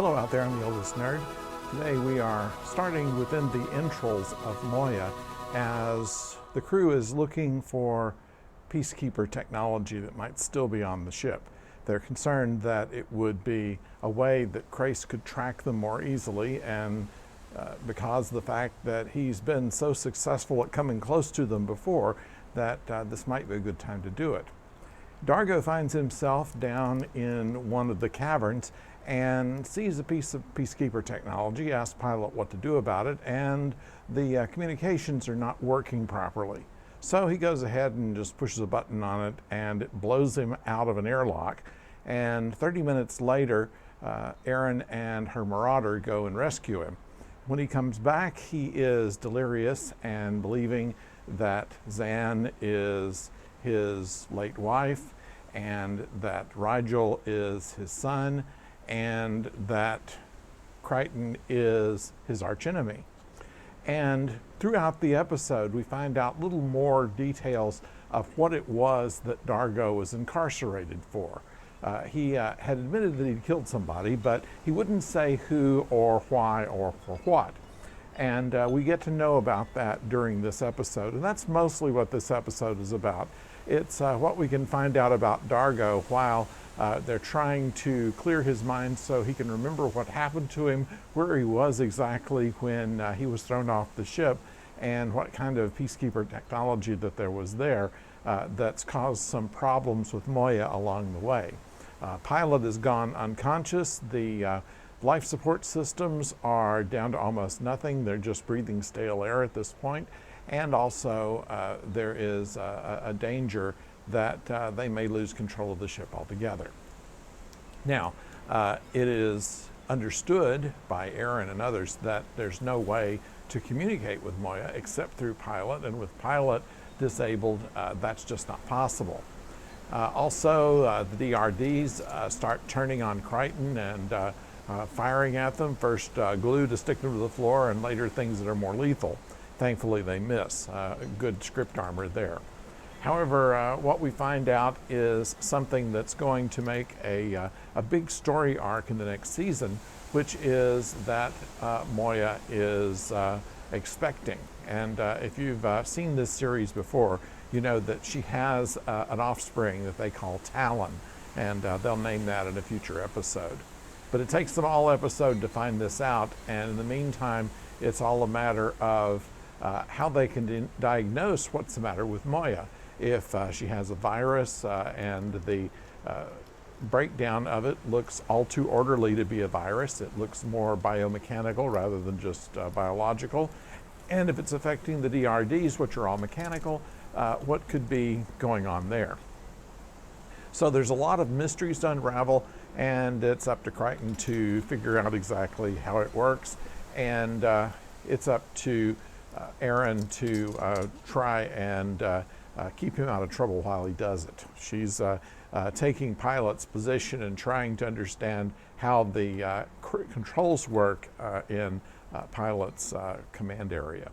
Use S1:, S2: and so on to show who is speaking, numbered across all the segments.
S1: Hello out there, I'm the oldest nerd. Today we are starting within the entrails of Moya as the crew is looking for peacekeeper technology that might still be on the ship. They're concerned that it would be a way that Krace could track them more easily, and because of the fact that he's been so successful at coming close to them before, that this might be a good time to do it. Dargo finds himself down in one of the caverns and sees a piece of peacekeeper technology, asks Pilot what to do about it, and the communications are not working properly. So he goes ahead and just pushes a button on it, and it blows him out of an airlock. And 30 minutes later, Erin and her marauder go and rescue him. When he comes back, he is delirious and believing that Zan is his late wife, and that Rigel is his son, and that Crichton is his archenemy. And throughout the episode, we find out little more details of what it was that Dargo was incarcerated for. He had admitted that he'd killed somebody, but he wouldn't say who or why or for what. And we get to know about that during this episode, and that's mostly what this episode is about. It's what we can find out about Dargo while they're trying to clear his mind so he can remember what happened to him, where he was exactly when he was thrown off the ship, and what kind of peacekeeper technology that there was there that's caused some problems with Moya along the way. Pilot has gone unconscious. The life support systems are down to almost nothing. They're just breathing stale air at this point. And also there is a danger that they may lose control of the ship altogether. Now, it is understood by Erin and others that there's no way to communicate with Moya except through Pilot, and with Pilot disabled, that's just not possible. Also, the DRDs start turning on Crichton and firing at them, first glue to stick them to the floor, and later things that are more lethal. Thankfully they miss. Good script armor there. However, what we find out is something that's going to make a big story arc in the next season, which is that Moya is expecting. And if you've seen this series before, you know that she has an offspring that they call Talon, and they'll name that in a future episode. But it takes them all episode to find this out, and in the meantime, it's all a matter of how they can diagnose what's the matter with Moya. If she has a virus and the breakdown of it looks all too orderly to be a virus, it looks more biomechanical rather than just biological. And if it's affecting the DRDs, which are all mechanical, what could be going on there? So there's a lot of mysteries to unravel, and it's up to Crichton to figure out exactly how it works, and it's up to Erin to try and keep him out of trouble while he does it. She's taking Pilot's position and trying to understand how the controls work in Pilot's command area.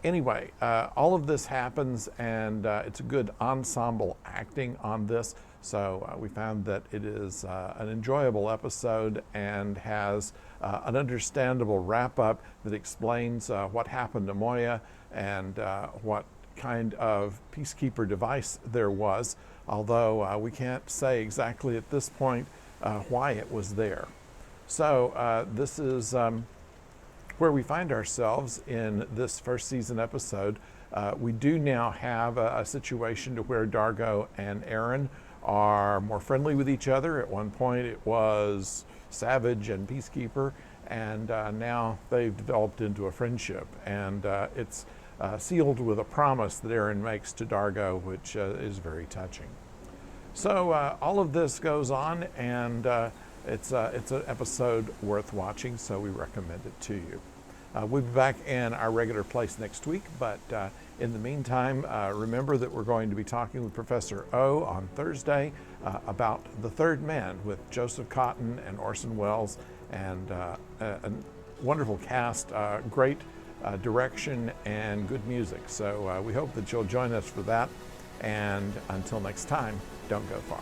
S1: Anyway, all of this happens, and it's a good ensemble acting on this. So we found that it is an enjoyable episode and has an understandable wrap-up that explains what happened to Moya and what kind of peacekeeper device there was, although we can't say exactly at this point why it was there. So this is where we find ourselves in this first season episode. We do now have a situation to where Dargo and Erin are more friendly with each other. At one point it was savage and peacekeeper, and now they've developed into a friendship, and it's sealed with a promise that Erin makes to Dargo, which is very touching. So all of this goes on, and it's an episode worth watching, so we recommend it to you. We'll be back in our regular place next week, but in the meantime, remember that we're going to be talking with Professor O on Thursday about The Third Man with Joseph Cotton and Orson Welles, and a wonderful cast, great direction, and good music. So we hope that you'll join us for that, and until next time, don't go far.